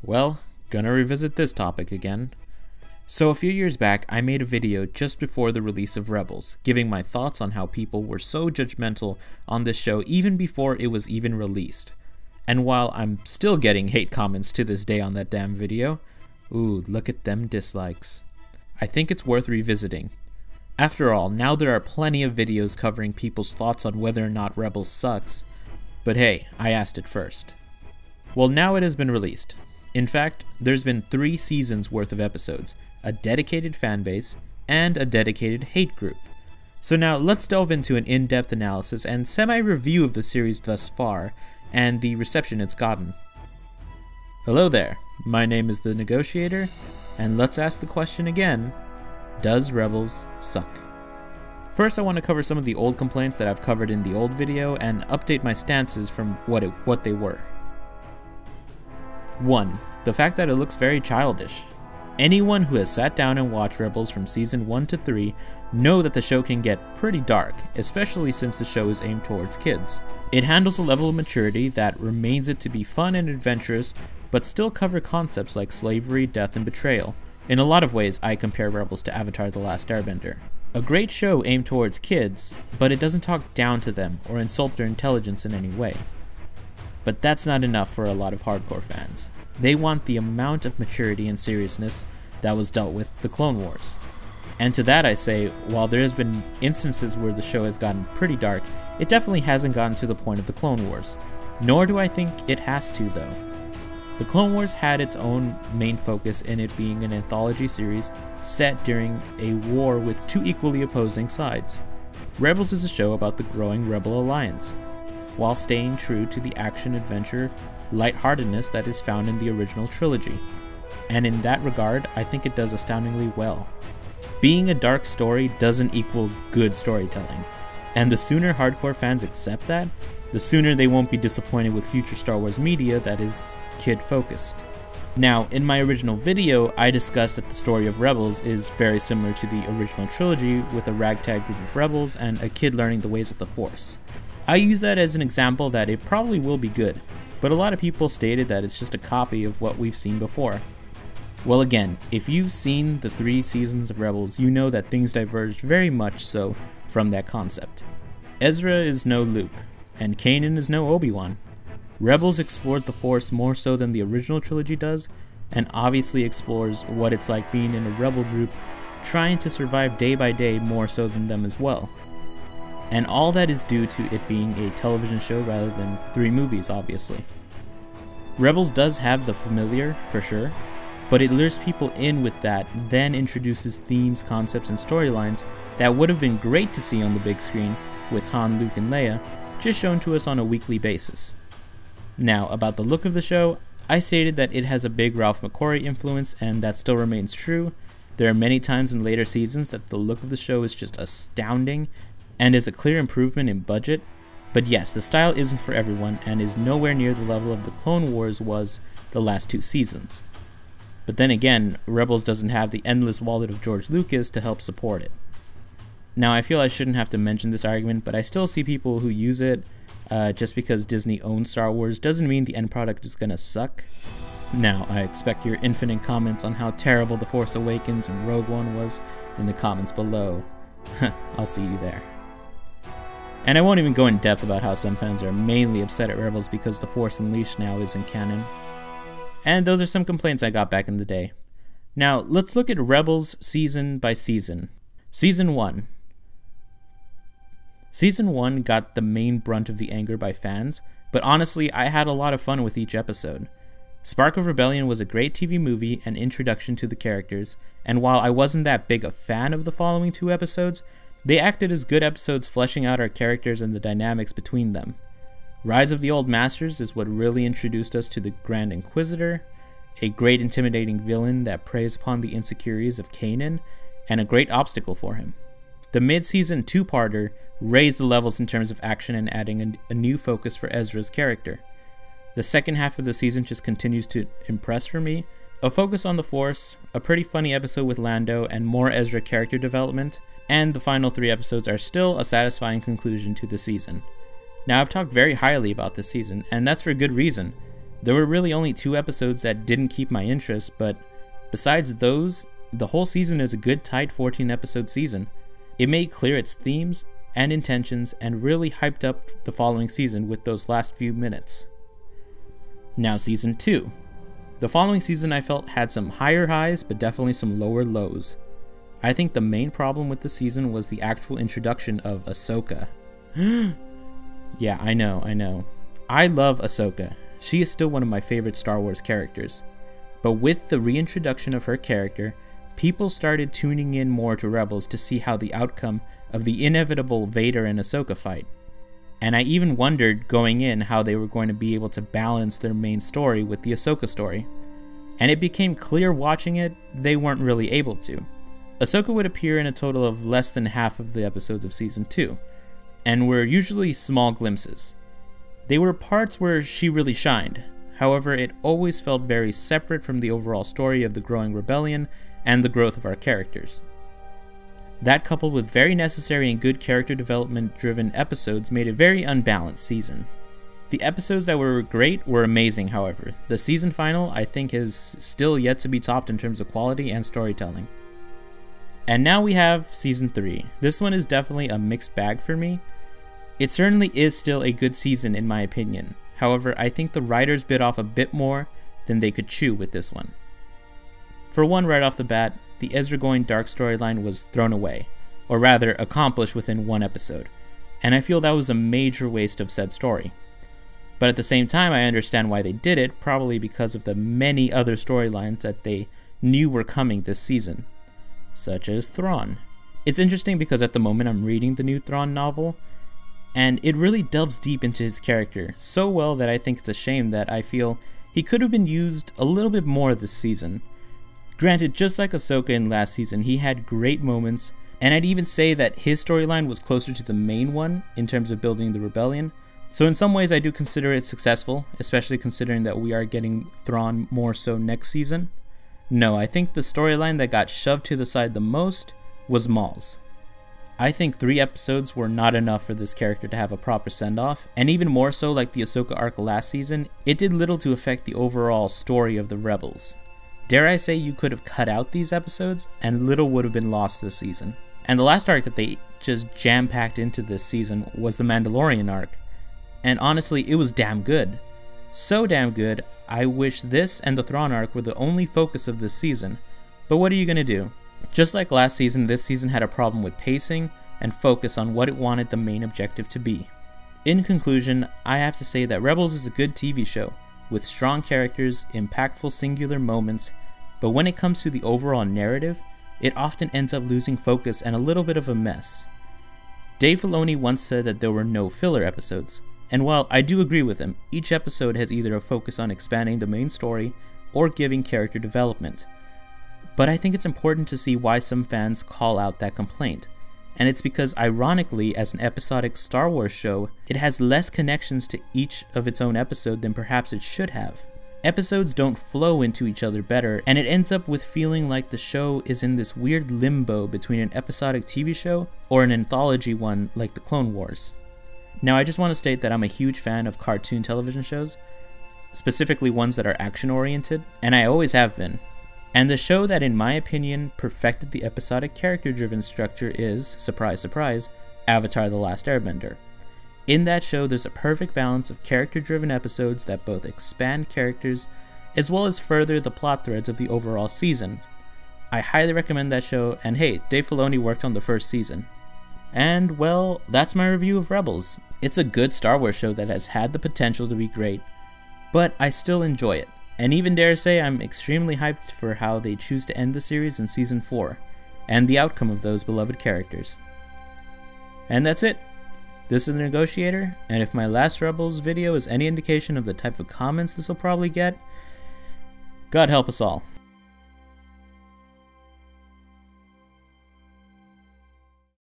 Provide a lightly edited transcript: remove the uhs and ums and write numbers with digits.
Well, gonna revisit this topic again. So a few years back, I made a video just before the release of Rebels, giving my thoughts on how people were so judgmental on this show even before it was even released. And while I'm still getting hate comments to this day on that damn video, ooh, look at them dislikes, I think it's worth revisiting. After all, now there are plenty of videos covering people's thoughts on whether or not Rebels sucks, but hey, I asked it first. Well, now it has been released. In fact, there's been 3 seasons worth of episodes, a dedicated fanbase, and a dedicated hate group. So now let's delve into an in-depth analysis and semi-review of the series thus far, and the reception it's gotten. Hello there, my name is The Negotiator, and let's ask the question again, does Rebels suck? First, I want to cover some of the old complaints that I've covered in the old video and update my stances from what they were. 1. The fact that it looks very childish. Anyone who has sat down and watched Rebels from season 1 to 3 know that the show can get pretty dark, especially since the show is aimed towards kids. It handles a level of maturity that remains it to be fun and adventurous, but still cover concepts like slavery, death, and betrayal. In a lot of ways, I compare Rebels to Avatar: The Last Airbender. A great show aimed towards kids, but it doesn't talk down to them or insult their intelligence in any way. But that's not enough for a lot of hardcore fans. They want the amount of maturity and seriousness that was dealt with the Clone Wars. And to that I say, while there has been instances where the show has gotten pretty dark, it definitely hasn't gotten to the point of the Clone Wars. Nor do I think it has to, though. The Clone Wars had its own main focus in it being an anthology series set during a war with 2 equally opposing sides. Rebels is a show about the growing Rebel Alliance, while staying true to the action-adventure lightheartedness that is found in the original trilogy. And in that regard, I think it does astoundingly well. Being a dark story doesn't equal good storytelling, and the sooner hardcore fans accept that, the sooner they won't be disappointed with future Star Wars media that is kid-focused. Now, in my original video, I discussed that the story of Rebels is very similar to the original trilogy, with a ragtag group of rebels and a kid learning the ways of the Force. I use that as an example that it probably will be good, but a lot of people stated that it's just a copy of what we've seen before. Well, again, if you've seen the 3 seasons of Rebels, you know that things diverged very much so from that concept. Ezra is no Luke, and Kanan is no Obi-Wan. Rebels explored the Force more so than the original trilogy does, and obviously explores what it's like being in a rebel group trying to survive day by day more so than them as well. And all that is due to it being a television show rather than 3 movies, obviously. Rebels does have the familiar, for sure, but it lures people in with that, then introduces themes, concepts, and storylines that would have been great to see on the big screen with Han, Luke, and Leia, just shown to us on a weekly basis. Now, about the look of the show, I stated that it has a big Ralph McQuarrie influence, and that still remains true. There are many times in later seasons that the look of the show is just astounding, and is a clear improvement in budget. But yes, the style isn't for everyone, and is nowhere near the level of the Clone Wars was the last 2 seasons. But then again, Rebels doesn't have the endless wallet of George Lucas to help support it. Now, I feel I shouldn't have to mention this argument, but I still see people who use it. Just because Disney owns Star Wars doesn't mean the end product is gonna suck. Now, I expect your infinite comments on how terrible The Force Awakens and Rogue One was in the comments below. I'll see you there. And I won't even go in depth about how some fans are mainly upset at Rebels because The Force Unleashed now isn't canon. And those are some complaints I got back in the day. Now, let's look at Rebels season by season. Season 1. Season 1 got the main brunt of the anger by fans, but honestly, I had a lot of fun with each episode. Spark of Rebellion was a great TV movie and introduction to the characters, and while I wasn't that big a fan of the following 2 episodes, they acted as good episodes fleshing out our characters and the dynamics between them. Rise of the Old Masters is what really introduced us to the Grand Inquisitor, a great intimidating villain that preys upon the insecurities of Kanan, and a great obstacle for him. The mid-season 2-parter raised the levels in terms of action and adding a new focus for Ezra's character. The second half of the season just continues to impress for me. A focus on the Force, a pretty funny episode with Lando, and more Ezra character development, and the final 3 episodes are still a satisfying conclusion to the season. Now, I've talked very highly about this season, and that's for good reason. There were really only 2 episodes that didn't keep my interest, but besides those, the whole season is a good tight 14 episode season. It made clear its themes and intentions and really hyped up the following season with those last few minutes. Now season 2. The following season I felt had some higher highs but definitely some lower lows. I think the main problem with the season was the actual introduction of Ahsoka. Yeah, I know. I love Ahsoka. She is still one of my favorite Star Wars characters. But with the reintroduction of her character, people started tuning in more to Rebels to see how the outcome of the inevitable Vader and Ahsoka fight. And I even wondered going in how they were going to be able to balance their main story with the Ahsoka story. And it became clear watching it, they weren't really able to. Ahsoka would appear in a total of less than half of the episodes of Season 2, and were usually small glimpses. They were parts where she really shined, however it always felt very separate from the overall story of the growing rebellion and the growth of our characters. That coupled with very necessary and good character development driven episodes made a very unbalanced season. The episodes that were great were amazing, however. The season final I think is still yet to be topped in terms of quality and storytelling. And now we have Season 3. This one is definitely a mixed bag for me. It certainly is still a good season in my opinion. However, I think the writers bit off a bit more than they could chew with this one. For one, right off the bat, the Ezra going dark storyline was thrown away, or rather accomplished within 1 episode, and I feel that was a major waste of said story. But at the same time, I understand why they did it, probably because of the many other storylines that they knew were coming this season, such as Thrawn. It's interesting because at the moment I'm reading the new Thrawn novel, and it really delves deep into his character, so well that I think it's a shame that I feel he could have been used a little bit more this season. Granted, just like Ahsoka in last season, he had great moments, and I'd even say that his storyline was closer to the main one in terms of building the rebellion. So in some ways I do consider it successful, especially considering that we are getting Thrawn more so next season. No, I think the storyline that got shoved to the side the most was Maul's. I think 3 episodes were not enough for this character to have a proper send-off, and even more so like the Ahsoka arc last season, it did little to affect the overall story of the Rebels. Dare I say you could have cut out these episodes, and little would have been lost this season. And the last arc that they just jam-packed into this season was the Mandalorian arc, and honestly it was damn good. So damn good, I wish this and the Thrawn arc were the only focus of this season, but what are you gonna do? Just like last season, this season had a problem with pacing and focus on what it wanted the main objective to be. In conclusion, I have to say that Rebels is a good TV show, with strong characters, impactful singular moments, but when it comes to the overall narrative, it often ends up losing focus and a little bit of a mess. Dave Filoni once said that there were no filler episodes, and while I do agree with him, each episode has either a focus on expanding the main story or giving character development. But I think it's important to see why some fans call out that complaint, and it's because ironically, as an episodic Star Wars show, it has less connections to each of its own episode than perhaps it should have. Episodes don't flow into each other better, and it ends up with feeling like the show is in this weird limbo between an episodic TV show or an anthology one like the Clone Wars. Now I just want to state that I'm a huge fan of cartoon television shows, specifically ones that are action oriented, and I always have been. And the show that in my opinion perfected the episodic character driven structure is, surprise surprise, Avatar: The Last Airbender. In that show there's a perfect balance of character driven episodes that both expand characters as well as further the plot threads of the overall season. I highly recommend that show, and hey, Dave Filoni worked on the first season. And well, that's my review of Rebels. It's a good Star Wars show that has had the potential to be great, but I still enjoy it. And even dare say I'm extremely hyped for how they choose to end the series in Season 4, and the outcome of those beloved characters. And that's it. This is The Negotiator, and if my last Rebels video is any indication of the type of comments this will probably get, God help us all.